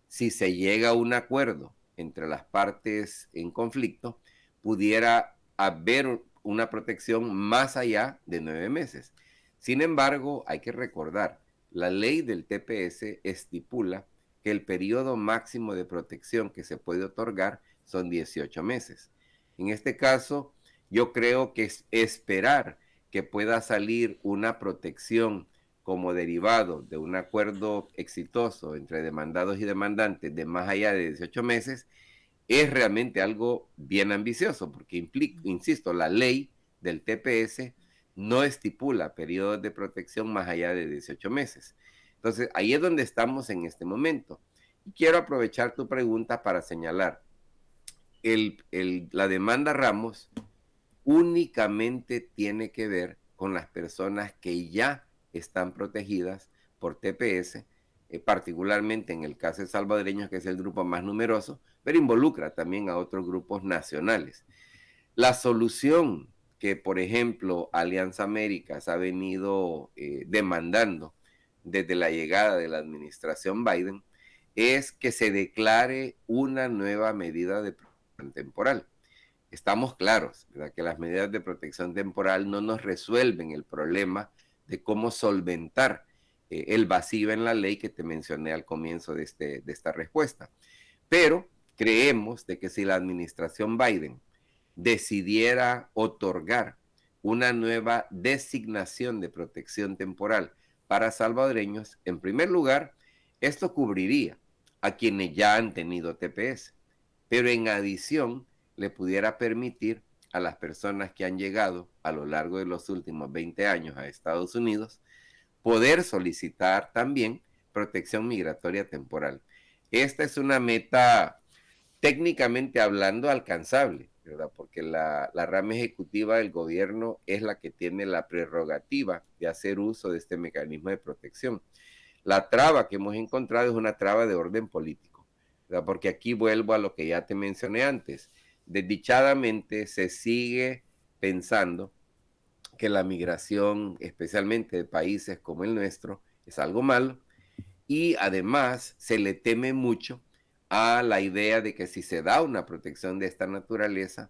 Si se llega a un acuerdo entre las partes en conflicto, pudiera haber una protección más allá de 9 meses. Sin embargo, hay que recordar, la ley del TPS estipula que el periodo máximo de protección que se puede otorgar son 18 meses. En este caso, Yo creo que es esperar que pueda salir una protección como derivado de un acuerdo exitoso entre demandados y demandantes de más allá de 18 meses es realmente algo bien ambicioso, porque implica, insisto, la ley del TPS no estipula periodos de protección más allá de 18 meses. Entonces, ahí es donde estamos en este momento. Y quiero aprovechar tu pregunta para señalar, la demanda Ramos únicamente tiene que ver con las personas que ya están protegidas por TPS, particularmente en el caso de salvadoreños, que es el grupo más numeroso, pero involucra también a otros grupos nacionales. La solución que, por ejemplo, Alianza Américas ha venido demandando desde la llegada de la administración Biden es que se declare una nueva medida de protección temporal. Estamos claros, ¿verdad?, que las medidas de protección temporal no nos resuelven el problema de cómo solventar el vacío en la ley que te mencioné al comienzo de esta respuesta. Pero creemos de que si la administración Biden decidiera otorgar una nueva designación de protección temporal para salvadoreños, en primer lugar, esto cubriría a quienes ya han tenido TPS, pero en adición le pudiera permitir a las personas que han llegado a lo largo de los últimos 20 años a Estados Unidos poder solicitar también protección migratoria temporal. Esta es una meta técnicamente hablando alcanzable, ¿verdad? Porque la rama ejecutiva del gobierno es la que tiene la prerrogativa de hacer uso de este mecanismo de protección. La traba que hemos encontrado es una traba de orden político, ¿verdad? Porque aquí vuelvo a lo que ya te mencioné antes. Desdichadamente se sigue pensando que la migración, especialmente de países como el nuestro, es algo malo, y además se le teme mucho a la idea de que si se da una protección de esta naturaleza,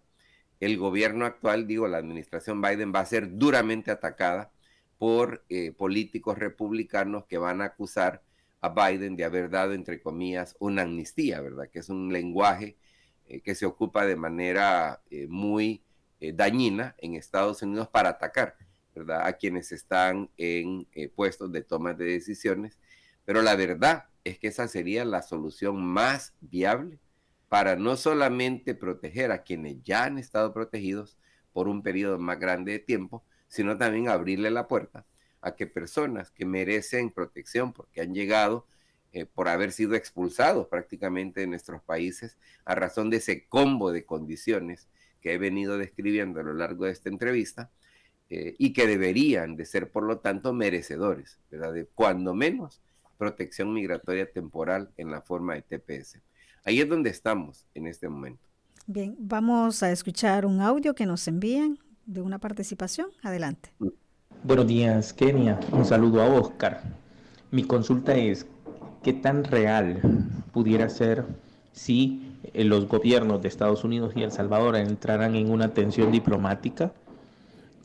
el gobierno actual, la administración Biden, va a ser duramente atacada por políticos republicanos que van a acusar a Biden de haber dado, entre comillas, una amnistía, ¿verdad? Que es un lenguaje que se ocupa de manera muy dañina en Estados Unidos para atacar, ¿verdad?, a quienes están en puestos de toma de decisiones. Pero la verdad es que esa sería la solución más viable para no solamente proteger a quienes ya han estado protegidos por un periodo más grande de tiempo, sino también abrirle la puerta a que personas que merecen protección porque han llegado por haber sido expulsados prácticamente de nuestros países a razón de ese combo de condiciones que he venido describiendo a lo largo de esta entrevista, y que deberían de ser, por lo tanto, merecedores, ¿verdad?, de cuando menos protección migratoria temporal en la forma de TPS. Ahí es donde estamos en este momento. Bien, vamos a escuchar un audio que nos envían de una participación. Adelante. Buenos días, Kenia. Un saludo a Oscar. Mi consulta es, ¿qué tan real pudiera ser si los gobiernos de Estados Unidos y El Salvador entraran en una tensión diplomática,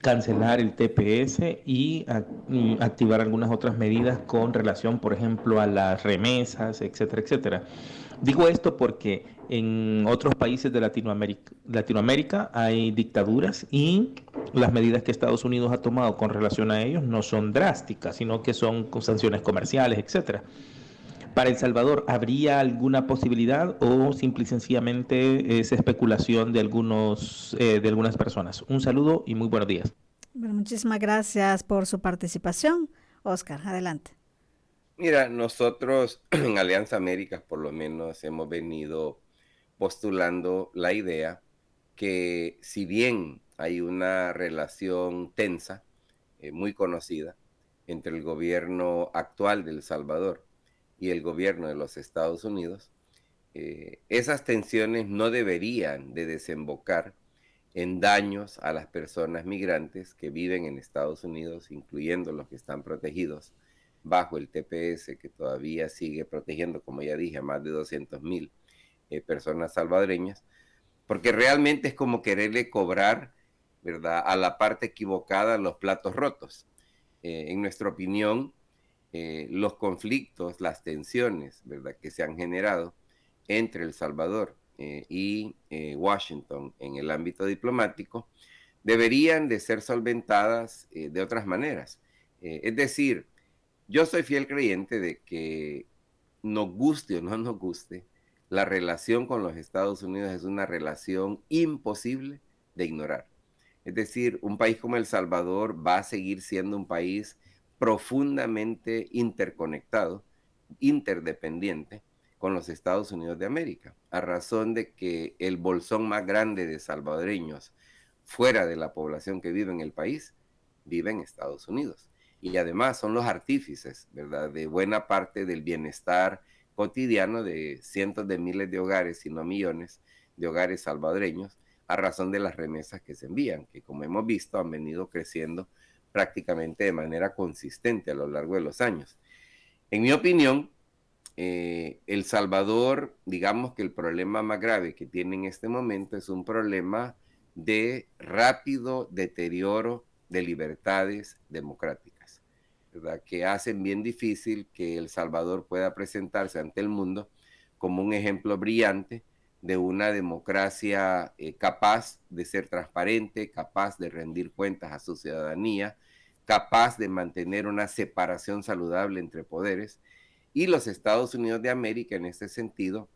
cancelar el TPS y activar algunas otras medidas con relación, por ejemplo, a las remesas, etcétera, etcétera? Digo esto porque en otros países de Latinoamérica hay dictaduras y las medidas que Estados Unidos ha tomado con relación a ellos no son drásticas, sino que son con sanciones comerciales, etcétera. Para El Salvador, ¿habría alguna posibilidad o simple y sencillamente es especulación de algunas personas? Un saludo y muy buenos días. Bueno, muchísimas gracias por su participación. Oscar, adelante. Mira, nosotros en Alianza Américas por lo menos hemos venido postulando la idea que si bien hay una relación tensa, muy conocida, entre el gobierno actual de El Salvador y el gobierno de los Estados Unidos, esas tensiones no deberían de desembocar en daños a las personas migrantes que viven en Estados Unidos, incluyendo los que están protegidos bajo el TPS, que todavía sigue protegiendo, como ya dije, a más de 200,000 personas salvadoreñas, porque realmente es como quererle cobrar, ¿verdad?, a la parte equivocada los platos rotos. En nuestra opinión, los conflictos, las tensiones, ¿verdad?, que se han generado entre El Salvador y Washington en el ámbito diplomático deberían de ser solventadas de otras maneras. Es decir, yo soy fiel creyente de que nos guste o no nos guste, la relación con los Estados Unidos es una relación imposible de ignorar. Es decir, un país como El Salvador va a seguir siendo un país profundamente interconectado, interdependiente con los Estados Unidos de América, a razón de que el bolsón más grande de salvadoreños fuera de la población que vive en el país, vive en Estados Unidos. Y además son los artífices, ¿verdad?, de buena parte del bienestar cotidiano de cientos de miles de hogares, si no millones de hogares salvadoreños, a razón de las remesas que se envían, que como hemos visto han venido creciendo prácticamente de manera consistente a lo largo de los años. En mi opinión, El Salvador, digamos que el problema más grave que tiene en este momento es un problema de rápido deterioro de libertades democráticas, ¿verdad?, que hacen bien difícil que El Salvador pueda presentarse ante el mundo como un ejemplo brillante de una democracia capaz de ser transparente, capaz de rendir cuentas a su ciudadanía, capaz de mantener una separación saludable entre poderes. Y los Estados Unidos de América, en este sentido,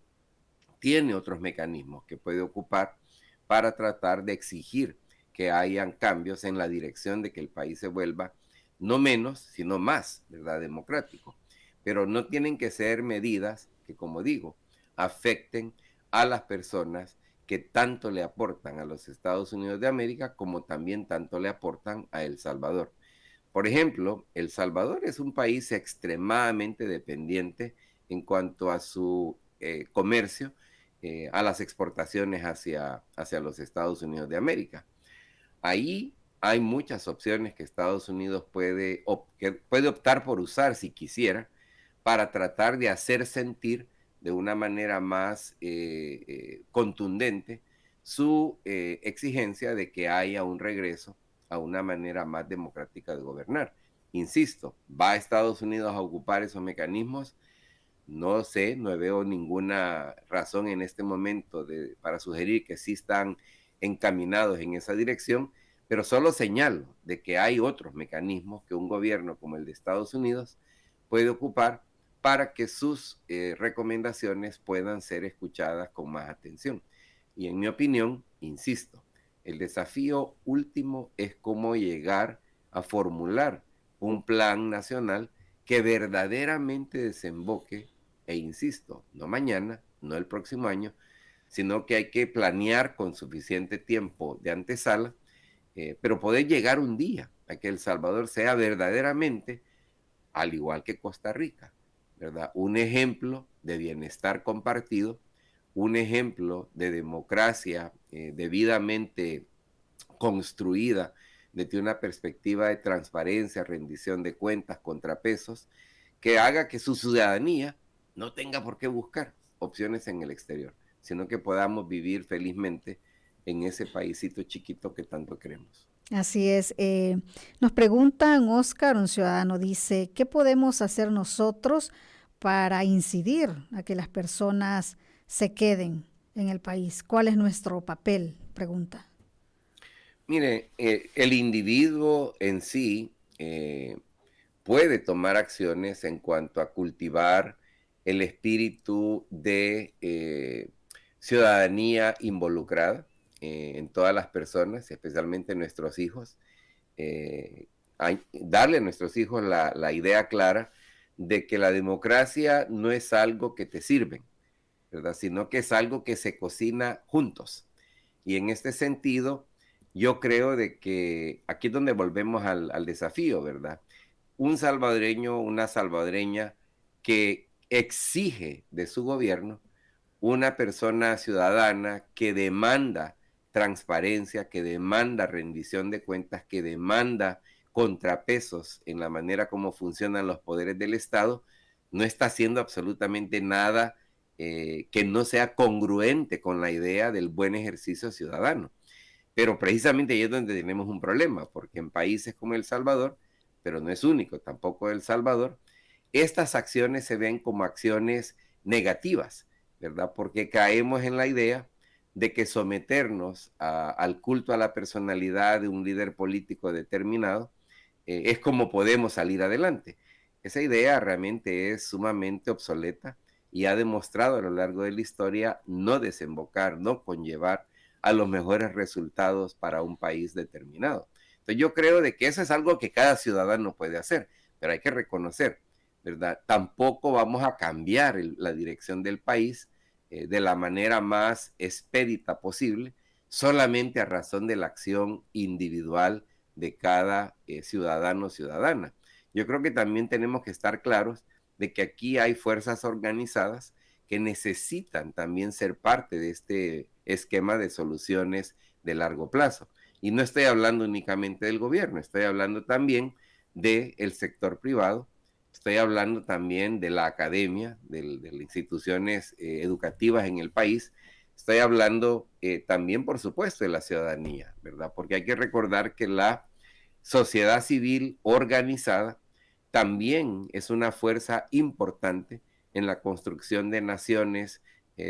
tiene otros mecanismos que puede ocupar para tratar de exigir que hayan cambios en la dirección de que el país se vuelva no menos, sino más, ¿verdad?, democrático. Pero no tienen que ser medidas que, como digo, afecten a las personas que tanto le aportan a los Estados Unidos de América como también tanto le aportan a El Salvador. Por ejemplo, El Salvador es un país extremadamente dependiente en cuanto a su comercio, a las exportaciones hacia los Estados Unidos de América. Ahí hay muchas opciones que Estados Unidos puede optar por usar si quisiera para tratar de hacer sentir de una manera más contundente su exigencia de que haya un regreso a una manera más democrática de gobernar. Insisto, ¿va a Estados Unidos a ocupar esos mecanismos? No sé, no veo ninguna razón en este momento para sugerir que sí están encaminados en esa dirección, pero solo señalo de que hay otros mecanismos que un gobierno como el de Estados Unidos puede ocupar para que sus recomendaciones puedan ser escuchadas con más atención. Y en mi opinión, insisto, el desafío último es cómo llegar a formular un plan nacional que verdaderamente desemboque, e insisto, no mañana, no el próximo año, sino que hay que planear con suficiente tiempo de antesala, pero poder llegar un día a que El Salvador sea verdaderamente, al igual que Costa Rica, ¿verdad?, un ejemplo de bienestar compartido, un ejemplo de democracia debidamente construida desde una perspectiva de transparencia, rendición de cuentas, contrapesos, que haga que su ciudadanía no tenga por qué buscar opciones en el exterior, sino que podamos vivir felizmente en ese paísito chiquito que tanto queremos. Así es. Nos preguntan, Oscar, un ciudadano dice, ¿qué podemos hacer nosotros para incidir a que las personas se queden en el país? ¿Cuál es nuestro papel? Pregunta. Mire, el individuo en sí puede tomar acciones en cuanto a cultivar el espíritu de ciudadanía involucrada en todas las personas, especialmente nuestros hijos. Darle a nuestros hijos la idea clara de que la democracia no es algo que te sirven, ¿verdad?, sino que es algo que se cocina juntos. Y en este sentido, yo creo de que aquí es donde volvemos al desafío, ¿verdad? Un salvadoreño, una salvadoreña que exige de su gobierno una persona ciudadana que demanda transparencia, que demanda rendición de cuentas, que demanda contrapesos en la manera como funcionan los poderes del Estado, no está haciendo absolutamente nada que no sea congruente con la idea del buen ejercicio ciudadano. Pero precisamente ahí es donde tenemos un problema, porque en países como El Salvador, pero no es único, tampoco El Salvador, estas acciones se ven como acciones negativas, ¿verdad? Porque caemos en la idea de que someternos al culto a la personalidad de un líder político determinado es como podemos salir adelante. Esa idea realmente es sumamente obsoleta y ha demostrado a lo largo de la historia no desembocar, no conllevar a los mejores resultados para un país determinado. Entonces yo creo de que eso es algo que cada ciudadano puede hacer, pero hay que reconocer, ¿verdad? Tampoco vamos a cambiar la dirección del país de la manera más expedita posible, solamente a razón de la acción individual de cada ciudadano o ciudadana. Yo creo que también tenemos que estar claros de que aquí hay fuerzas organizadas que necesitan también ser parte de este esquema de soluciones de largo plazo. Y no estoy hablando únicamente del gobierno, estoy hablando también del sector privado, estoy hablando también de la academia, de las instituciones educativas en el país, estoy hablando también, por supuesto, de la ciudadanía, ¿verdad? Porque hay que recordar que la sociedad civil organizada también es una fuerza importante en la construcción de naciones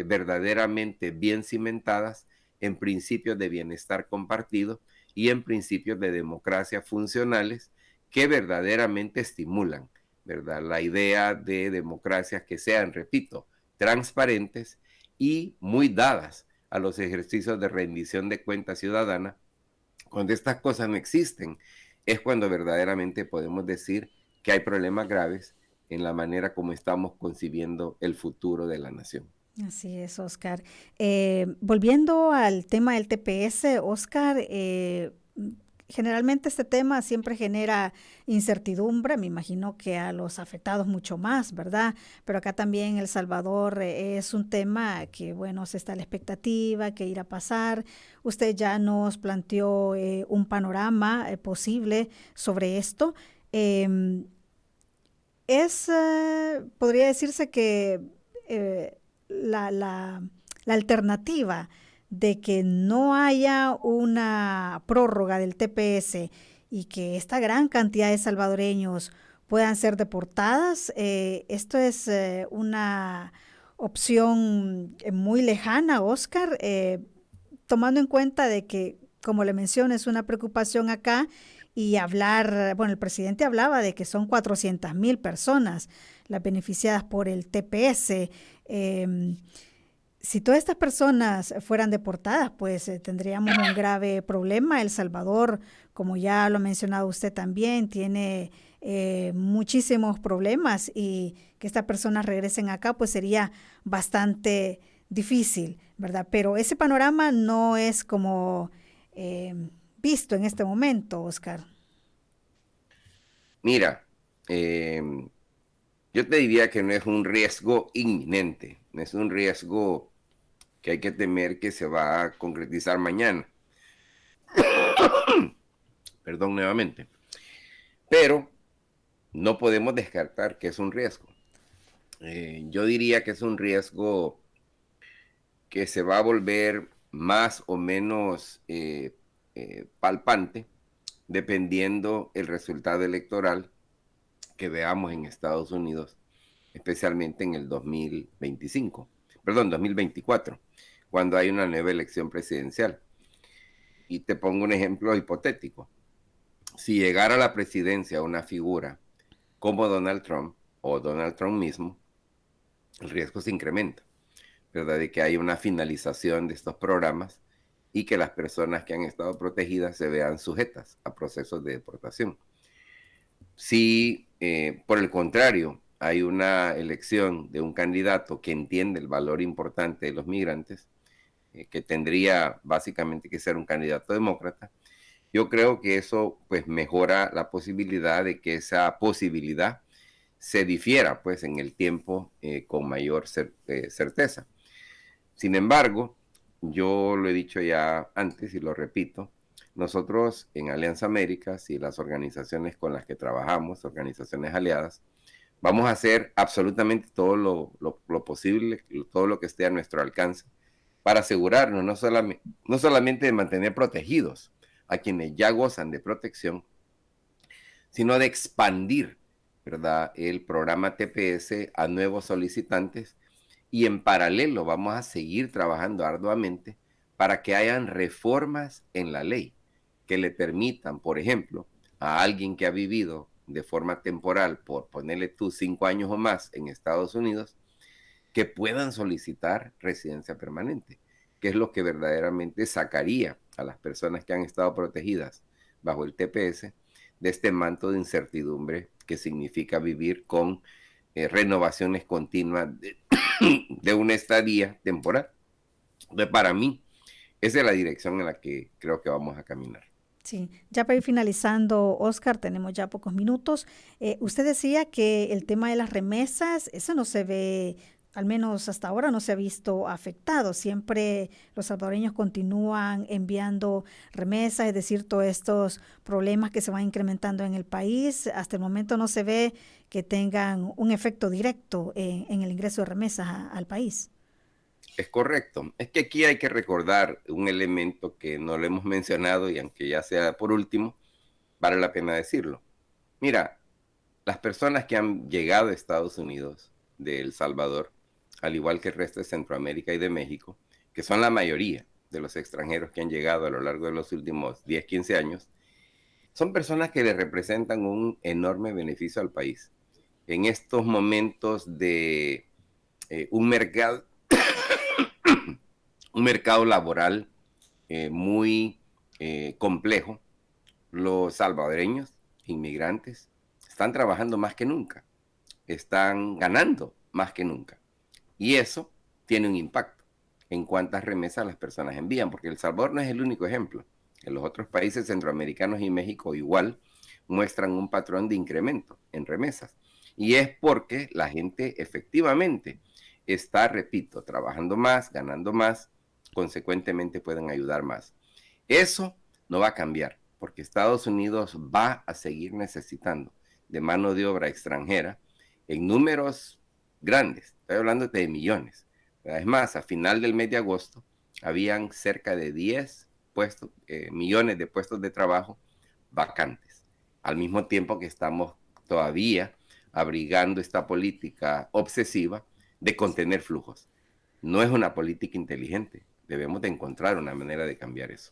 verdaderamente bien cimentadas en principios de bienestar compartido y en principios de democracia funcionales que verdaderamente estimulan, ¿verdad?, la idea de democracias que sean, repito, transparentes y muy dadas a los ejercicios de rendición de cuentas ciudadana. Cuando estas cosas no existen, es cuando verdaderamente podemos decir que hay problemas graves en la manera como estamos concibiendo el futuro de la nación. Así es, Oscar. Volviendo al tema del TPS, Oscar, generalmente este tema siempre genera incertidumbre, me imagino que a los afectados mucho más, ¿verdad? Pero acá también El Salvador es un tema que, bueno, se está a la expectativa, que irá a pasar. Usted ya nos planteó un panorama posible sobre esto. Podría decirse que la alternativa de que no haya una prórroga del TPS y que esta gran cantidad de salvadoreños puedan ser deportadas, esto es una opción muy lejana, Oscar, tomando en cuenta de que, como le mencioné, es una preocupación acá y el presidente hablaba de que son 400,000 personas las beneficiadas por el TPS. Si todas estas personas fueran deportadas, pues tendríamos un grave problema. El Salvador, como ya lo ha mencionado usted también, tiene muchísimos problemas y que estas personas regresen acá, pues sería bastante difícil, ¿verdad? Pero ese panorama no es como visto en este momento, Oscar. Mira, yo te diría que no es un riesgo inminente, no es un riesgo que hay que temer que se va a concretizar mañana. Perdón nuevamente. Pero no podemos descartar que es un riesgo. Yo diría que es un riesgo que se va a volver más o menos palpante dependiendo el resultado electoral que veamos en Estados Unidos, especialmente en el 2024, cuando hay una nueva elección presidencial. Y te pongo un ejemplo hipotético. Si llegara a la presidencia una figura como Donald Trump o Donald Trump mismo, el riesgo se incrementa, ¿verdad?, de que haya una finalización de estos programas y que las personas que han estado protegidas se vean sujetas a procesos de deportación. Si, por el contrario, hay una elección de un candidato que entiende el valor importante de los migrantes, que tendría básicamente que ser un candidato demócrata, yo creo que eso pues mejora la posibilidad de que esa posibilidad se difiera pues en el tiempo con mayor certeza. Sin embargo, yo lo he dicho ya antes y lo repito, nosotros en Alianza Américas y las organizaciones con las que trabajamos, organizaciones aliadas, vamos a hacer absolutamente todo lo posible, todo lo que esté a nuestro alcance para asegurarnos no solamente de mantener protegidos a quienes ya gozan de protección, sino de expandir, ¿verdad?, el programa TPS a nuevos solicitantes, y en paralelo vamos a seguir trabajando arduamente para que hayan reformas en la ley que le permitan, por ejemplo, a alguien que ha vivido de forma temporal, por ponerle tú 5 años o más en Estados Unidos, que puedan solicitar residencia permanente, que es lo que verdaderamente sacaría a las personas que han estado protegidas bajo el TPS de este manto de incertidumbre que significa vivir con renovaciones continuas de una estadía temporal. Entonces, para mí, esa es la dirección en la que creo que vamos a caminar. Sí, ya para ir finalizando, Oscar, tenemos ya pocos minutos. Usted decía que el tema de las remesas, eso no se ve, al menos hasta ahora no se ha visto afectado. Siempre los salvadoreños continúan enviando remesas, es decir, todos estos problemas que se van incrementando en el país, hasta el momento no se ve que tengan un efecto directo en el ingreso de remesas al país. Es correcto. Es que aquí hay que recordar un elemento que no lo hemos mencionado y aunque ya sea por último, vale la pena decirlo. Mira, las personas que han llegado a Estados Unidos de El Salvador, al igual que el resto de Centroamérica y de México, que son la mayoría de los extranjeros que han llegado a lo largo de los últimos 10, 15 años, son personas que le representan un enorme beneficio al país. En estos momentos de un mercado laboral muy complejo, los salvadoreños, inmigrantes, están trabajando más que nunca, están ganando más que nunca. Y eso tiene un impacto en cuántas remesas las personas envían, porque El Salvador no es el único ejemplo. En los otros países centroamericanos y México igual muestran un patrón de incremento en remesas. Y es porque la gente efectivamente está, repito, trabajando más, ganando más, consecuentemente pueden ayudar más. Eso no va a cambiar, porque Estados Unidos va a seguir necesitando de mano de obra extranjera en números grandes. Estoy hablando de millones. Es más, a final del mes de agosto habían cerca de 10 millones de puestos de trabajo vacantes, al mismo tiempo que estamos todavía abrigando esta política obsesiva de contener flujos. No es una política inteligente. Debemos de encontrar una manera de cambiar eso.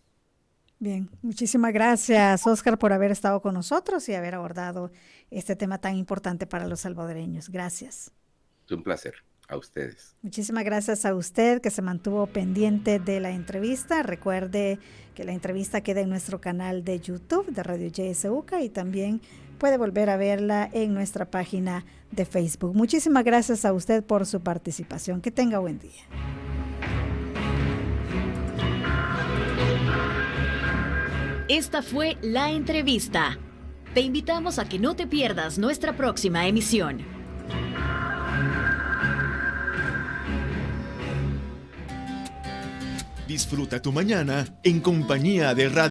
Bien, muchísimas gracias, Oscar, por haber estado con nosotros y haber abordado este tema tan importante para los salvadoreños. Gracias. Es un placer. A ustedes. Muchísimas gracias a usted que se mantuvo pendiente de la entrevista. Recuerde que la entrevista queda en nuestro canal de YouTube de Radio YSUCA y también puede volver a verla en nuestra página de Facebook. Muchísimas gracias a usted por su participación. Que tenga buen día. Esta fue La Entrevista. Te invitamos a que no te pierdas nuestra próxima emisión. Disfruta tu mañana en compañía de Radio